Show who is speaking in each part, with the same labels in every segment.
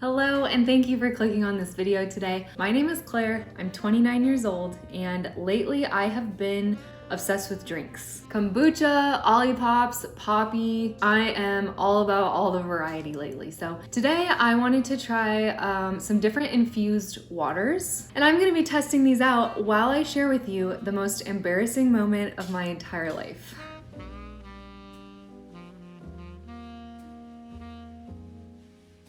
Speaker 1: Hello, and thank you for clicking on this video today. My name is Claire, I'm 29 years old, and lately I have been obsessed with drinks. Kombucha, Olippops, Poppy, I am all about all the variety lately. So today I wanted to try some different infused waters, and I'm gonna be testing these out while I share with you the most embarrassing moment of my entire life.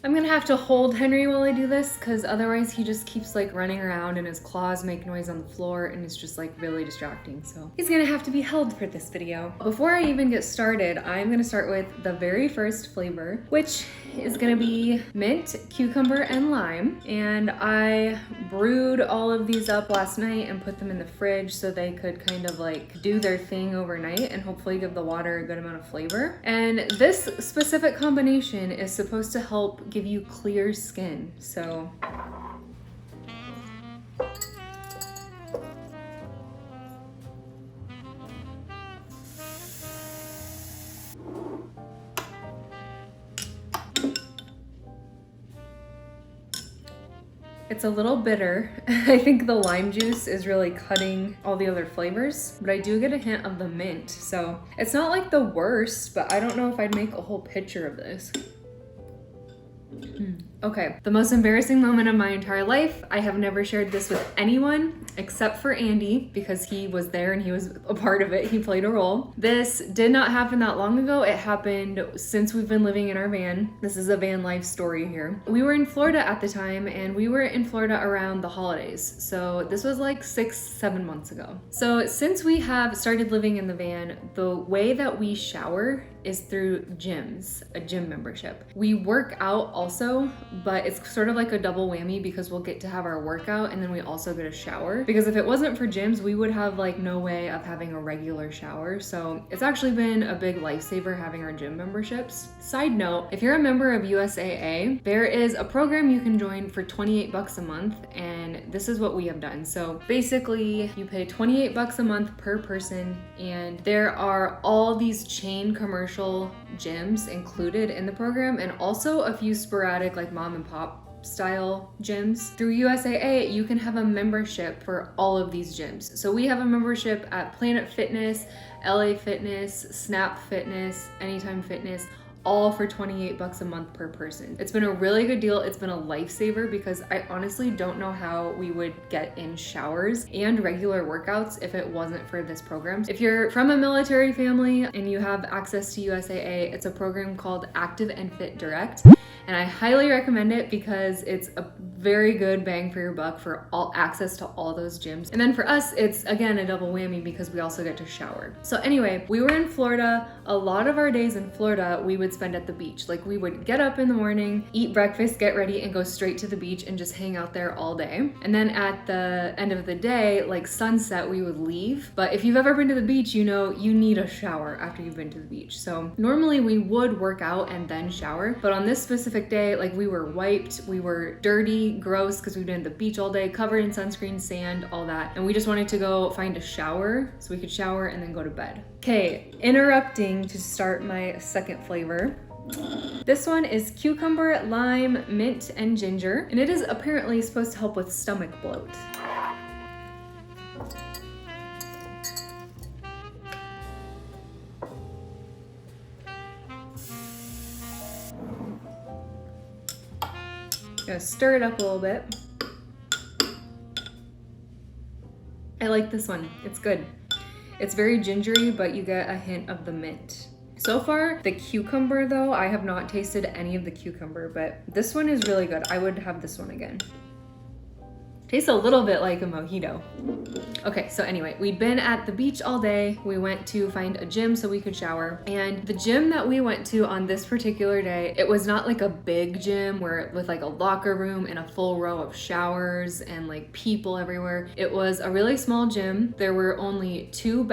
Speaker 1: I'm gonna have to hold Henry while I do this because otherwise he just keeps like running around and his claws make noise on the floor and it's just like really distracting. So he's gonna have to be held for this video. Before I even get started, I'm gonna start with the very first flavor, which is gonna be mint, cucumber, and lime. And I brewed all of these up last night and put them in the fridge so they could kind of like do their thing overnight and hopefully give the water a good amount of flavor. And this specific combination is supposed to help give you clear skin. So it's a little bitter. I think the lime juice is really cutting all the other flavors, but I do get a hint of the mint. So it's not like the worst, but I don't know if I'd make a whole pitcher of this. Okay, the most embarrassing moment of my entire life. I have never shared this with anyone except for Andy because he was there and he was a part of it. He played a role. This did not happen that long ago. It happened since we've been living in our van. This is a van life story here. We were in Florida at the time and we were in Florida around the holidays. So this was like 6-7 months ago. So since we have started living in the van, the way that we shower is through gyms, a gym membership. We work out also, but it's sort of like a double whammy because we'll get to have our workout and then we also get a shower. Because if it wasn't for gyms, we would have like no way of having a regular shower. So it's actually been a big lifesaver having our gym memberships. Side note, if you're a member of USAA, there is a program you can join for 28 bucks a month, and this is what we have done. So basically you pay 28 bucks a month per person, and there are all these chain commercial gyms included in the program, and also a few sporadic like mom and pop style gyms. Through USAA, you can have a membership for all of these gyms. So we have a membership at Planet Fitness, LA Fitness, Snap Fitness, Anytime Fitness, all for 28 bucks a month per person. It's been a really good deal. It's been a lifesaver because I honestly don't know how we would get in showers and regular workouts if it wasn't for this program. If you're from a military family and you have access to USAA, it's a program called Active and Fit Direct. And I highly recommend it because it's a very good bang for your buck for all access to all those gyms. And then for us, it's again a double whammy because we also get to shower. So anyway, we were in Florida. A lot of our days in Florida, we would spend at the beach. Like we would get up in the morning, eat breakfast, get ready, and go straight to the beach and just hang out there all day. And then at the end of the day, like sunset, we would leave. But if you've ever been to the beach, you know you need a shower after you've been to the beach. So normally we would work out and then shower. But on this specific day, like we were wiped, we were dirty, gross because we've been at the beach all day, covered in sunscreen, sand, all that. And we just wanted to go find a shower so we could shower and then go to bed. Okay, interrupting to start my second flavor. This one is cucumber, lime, mint, and ginger, and it is apparently supposed to help with stomach bloat. Gonna stir it up a little bit. I like this one, it's good. It's very gingery, but you get a hint of the mint. So far, the cucumber though, I have not tasted any of the cucumber, but this one is really good. I would have this one again. Tastes a little bit like a mojito. Okay, so anyway, we'd been at the beach all day. We went to find a gym so we could shower. And the gym that we went to on this particular day, it was not like a big gym with like a locker room and a full row of showers and like people everywhere. It was a really small gym. There were only two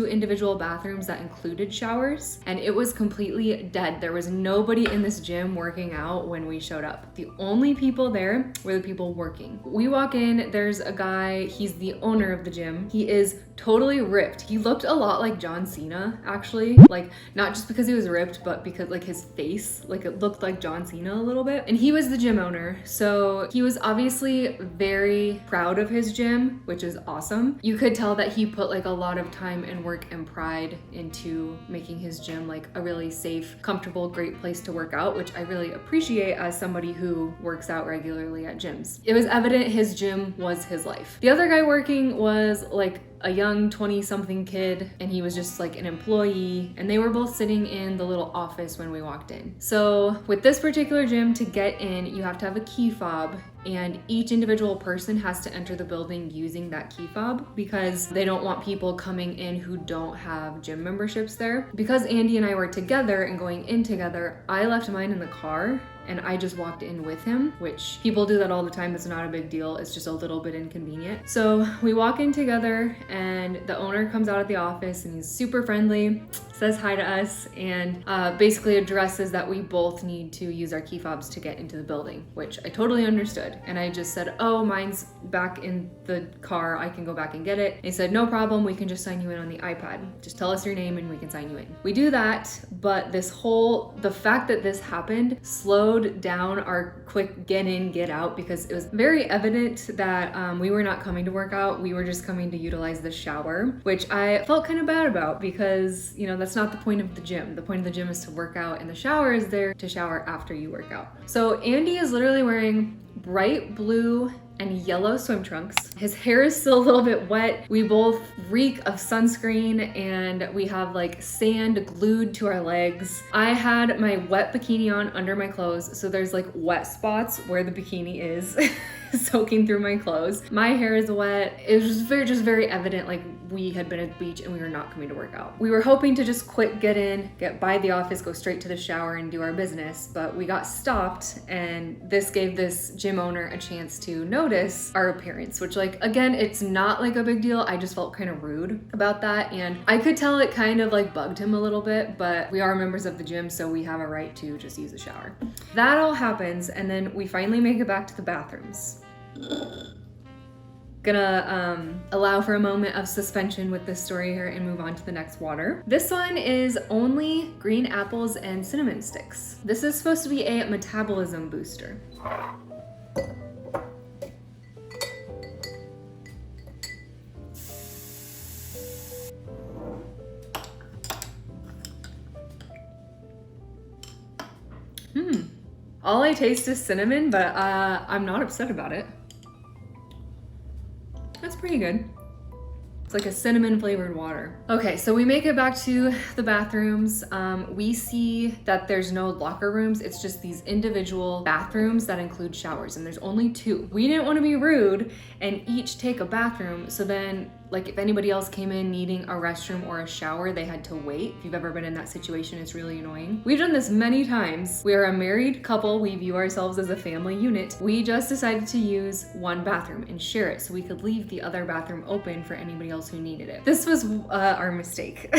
Speaker 1: individual bathrooms that included showers, and it was completely dead. There was nobody in this gym working out when we showed up. The only people there were the people working. We we walk in, there's a guy, he's the owner of the gym. He is totally ripped. He looked a lot like John Cena, actually. Like, not just because he was ripped, but because like his face, like it looked like John Cena a little bit. And he was the gym owner. So he was obviously very proud of his gym, which is awesome. You could tell that he put like a lot of time and work and pride into making his gym like a really safe, comfortable, great place to work out, which I really appreciate as somebody who works out regularly at gyms. It was evident his gym was his life. The other guy working was like a young 20-something kid, and he was just like an employee, and they were both sitting in the little office when we walked in. So with this particular gym, to get in, you have to have a key fob, and each individual person has to enter the building using that key fob because they don't want people coming in who don't have gym memberships there. Because Andy and I were together and going in together, I left mine in the car and I just walked in with him, which people do that all the time. It's not a big deal. It's just a little bit inconvenient. So we walk in together and the owner comes out of the office and he's super friendly, says hi to us, and basically addresses that we both need to use our key fobs to get into the building, which I totally understood. And I just said, oh, mine's back in the car. I can go back and get it. And he said, no problem. We can just sign you in on the iPad. Just tell us your name and we can sign you in. We do that, but the fact that this happened slowed down our quick get in, get out, because it was very evident that we were not coming to work out. We were just coming to utilize the shower, which I felt kind of bad about because, you know, that's not the point of the gym. The point of the gym is to work out, and the shower is there to shower after you work out. So Andy is literally wearing bright blue and yellow swim trunks. His hair is still a little bit wet. We both reek of sunscreen and we have like sand glued to our legs. I had my wet bikini on under my clothes, so there's like wet spots where the bikini is soaking through my clothes. My hair is wet. It was just very evident like we had been at the beach and we were not coming to work out. We were hoping to just quick get in, get by the office, go straight to the shower and do our business, but we got stopped, and this gave this gym owner a chance to notice our appearance, which like, again, it's not like a big deal. I just felt kind of rude about that, and I could tell it kind of like bugged him a little bit, but we are members of the gym, so we have a right to just use the shower. That all happens, and then we finally make it back to the bathrooms. Gonna allow for a moment of suspension with this story here and move on to the next water. This one is only green apples and cinnamon sticks. This is supposed to be a metabolism booster. All I taste is cinnamon, but I'm not upset about it. That's pretty good. It's like a cinnamon flavored water. Okay, so we make it back to the bathrooms. We see that there's no locker rooms. It's just these individual bathrooms that include showers, and there's only 2. We didn't want to be rude and each take a bathroom, so then like if anybody else came in needing a restroom or a shower, they had to wait. If you've ever been in that situation, it's really annoying. We've done this many times. We are a married couple. We view ourselves as a family unit. We just decided to use one bathroom and share it so we could leave the other bathroom open for anybody else who needed it. This was our mistake.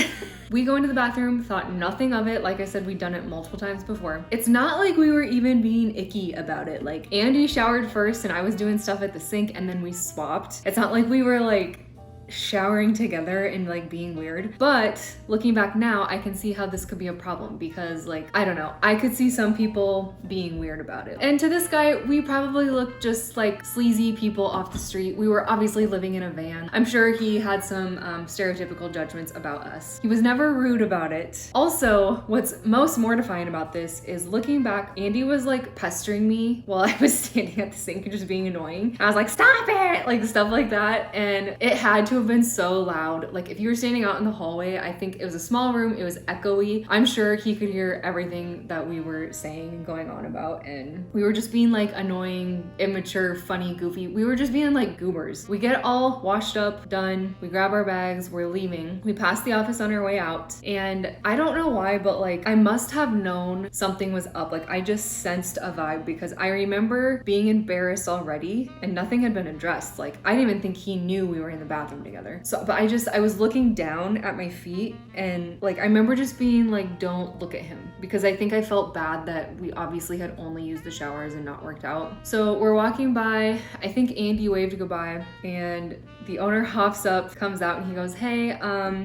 Speaker 1: We go into the bathroom, thought nothing of it. Like I said, we'd done it multiple times before. It's not like we were even being icky about it. Like Andy showered first and I was doing stuff at the sink and then we swapped. It's not like we were like showering together and like being weird. But looking back now, I can see how this could be a problem because like, I don't know, I could see some people being weird about it. And to this guy, we probably looked just like sleazy people off the street. We were obviously living in a van. I'm sure he had some stereotypical judgments about us. He was never rude about it. Also, what's most mortifying about this is looking back, Andy was like pestering me while I was standing at the sink and just being annoying. I was like, stop it, like stuff like that. And it had to have been so loud. Like if you were standing out in the hallway, I think it was a small room, it was echoey. I'm sure he could hear everything that we were saying and going on about, and we were just being like annoying, immature, funny, goofy. We were just being like goobers. We get all washed up, done, we grab our bags, we're leaving. We pass the office on our way out, and I don't know why, but like I must have known something was up. Like I just sensed a vibe because I remember being embarrassed already and nothing had been addressed. Like I didn't even think he knew we were in the bathroom together. So, but I was looking down at my feet, and like, I remember just being like, don't look at him, because I think I felt bad that we obviously had only used the showers and not worked out. So we're walking by, I think Andy waved goodbye, and the owner hops up, comes out, and he goes, hey,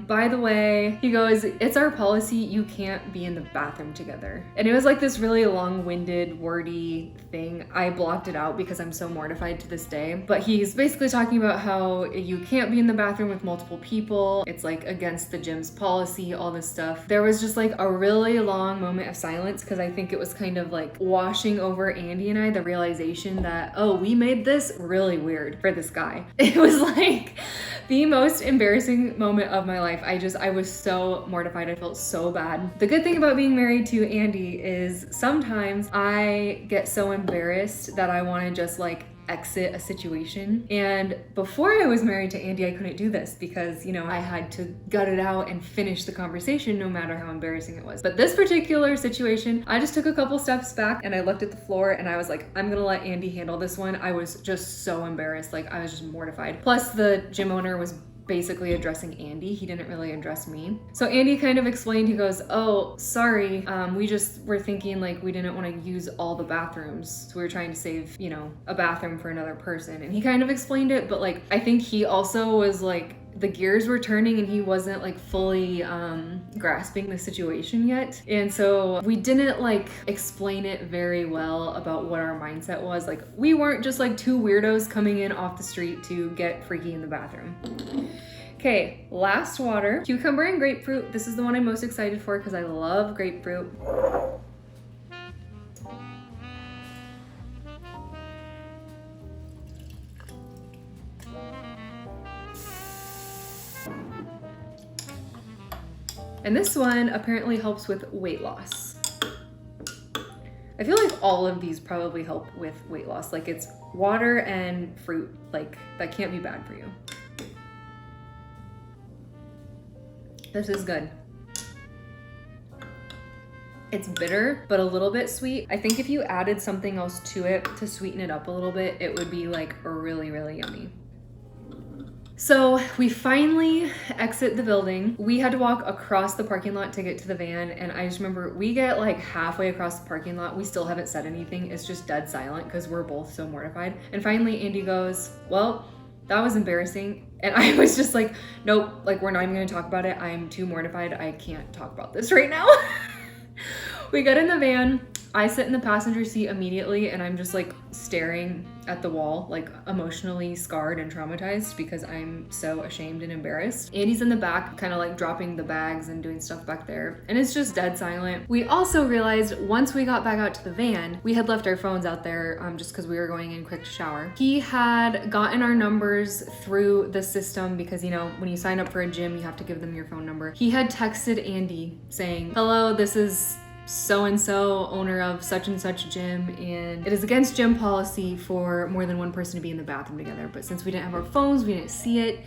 Speaker 1: by the way, he goes, it's our policy, you can't be in the bathroom together. And it was like this really long-winded, wordy thing. I blocked it out because I'm so mortified to this day. But he's basically talking about how you can't be in the bathroom with multiple people. It's like against the gym's policy, all this stuff. There was just like a really long moment of silence, because I think it was kind of like washing over Andy and I, the realization that, oh, we made this really weird for this guy. It was like the most embarrassing moment of my life. I was so mortified. I felt so bad. The good thing about being married to Andy is sometimes I get so embarrassed that I want to just like exit a situation. And before I was married to Andy, I couldn't do this because, you know, I had to gut it out and finish the conversation no matter how embarrassing it was. But this particular situation, I just took a couple steps back and I looked at the floor and I was like, I'm gonna let Andy handle this one. I was just so embarrassed. Like, I was just mortified. Plus the gym owner was basically addressing Andy. He didn't really address me. So Andy kind of explained, he goes, oh, sorry, we just were thinking like we didn't want to use all the bathrooms. So we were trying to save, you know, a bathroom for another person. And he kind of explained it, but like, I think he also was like, the gears were turning and he wasn't like fully grasping the situation yet. And so we didn't like explain it very well about what our mindset was. Like, we weren't just like two weirdos coming in off the street to get freaky in the bathroom. Okay, last water, cucumber and grapefruit. This is the one I'm most excited for because I love grapefruit. And this one apparently helps with weight loss. I feel like all of these probably help with weight loss. Like, it's water and fruit. Like, that can't be bad for you. This is good. It's bitter, but a little bit sweet. I think if you added something else to it to sweeten it up a little bit, it would be like really, really yummy. So we finally exit the building. We had to walk across the parking lot to get to the van. And I just remember we get like halfway across the parking lot. We still haven't said anything. It's just dead silent because we're both so mortified. And finally Andy goes, well, that was embarrassing. And I was just like, nope, like, we're not even gonna talk about it. I'm too mortified. I can't talk about this right now. We got in the van. I sit in the passenger seat immediately and I'm just like staring at the wall, like emotionally scarred and traumatized because I'm so ashamed and embarrassed. Andy's in the back, kind of like dropping the bags and doing stuff back there. And it's just dead silent. We also realized once we got back out to the van, we had left our phones out there just because we were going in quick to shower. He had gotten our numbers through the system because, you know, when you sign up for a gym, you have to give them your phone number. He had texted Andy saying, hello, this is so-and-so, owner of such and such gym, and it is against gym policy for more than one person to be in the bathroom together. But since we didn't have our phones, we didn't see it.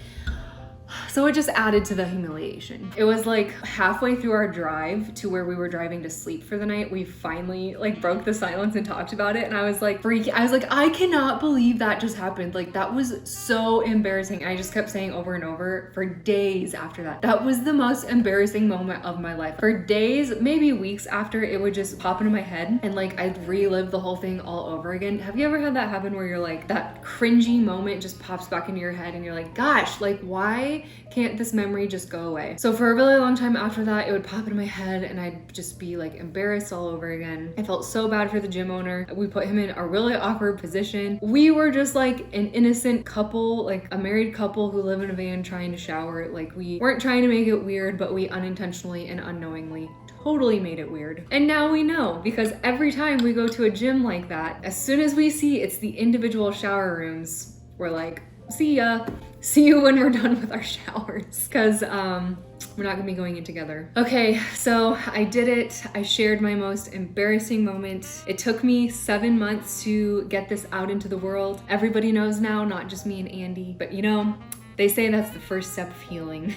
Speaker 1: So it just added to the humiliation. It was like halfway through our drive to where we were driving to sleep for the night, we finally like broke the silence and talked about it. And I was like freaking, I was like, I cannot believe that just happened. Like, that was so embarrassing. I just kept saying over and over for days after that. That was the most embarrassing moment of my life. For days, maybe weeks after, it would just pop into my head and like I'd relive the whole thing all over again. Have you ever had that happen where you're like, that cringy moment just pops back into your head and you're like, gosh, like, why can't this memory just go away? So for a really long time after that, it would pop into my head and I'd just be like embarrassed all over again. I felt so bad for the gym owner. We put him in a really awkward position. We were just like an innocent couple, like a married couple who live in a van trying to shower. Like, we weren't trying to make it weird, but we unintentionally and unknowingly totally made it weird. And now we know, because every time we go to a gym like that, as soon as we see it's the individual shower rooms, we're like, see ya. See you when we're done with our showers, because we're not gonna be going in together. Okay, so I did it. I shared my most embarrassing moment. It took me 7 months to get this out into the world. Everybody knows now, not just me and Andy, but you know, they say that's the first step of healing.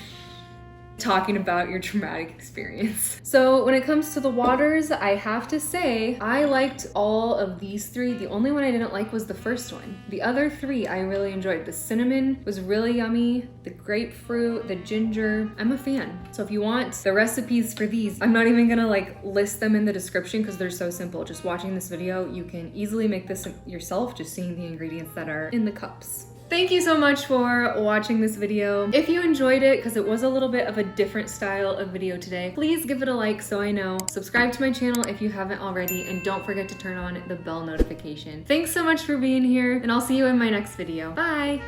Speaker 1: talking about your traumatic experience. So when it comes to the waters, I have to say, I liked all of these three. The only one I didn't like was the first one. The other three I really enjoyed. The cinnamon was really yummy. The grapefruit, the ginger, I'm a fan. So if you want the recipes for these, I'm not even gonna like list them in the description because they're so simple. Just watching this video, you can easily make this yourself, just seeing the ingredients that are in the cups. Thank you so much for watching this video. If you enjoyed it, because it was a little bit of a different style of video today, please give it a like so I know. Subscribe to my channel if you haven't already, and don't forget to turn on the bell notification. Thanks so much for being here, and I'll see you in my next video. Bye!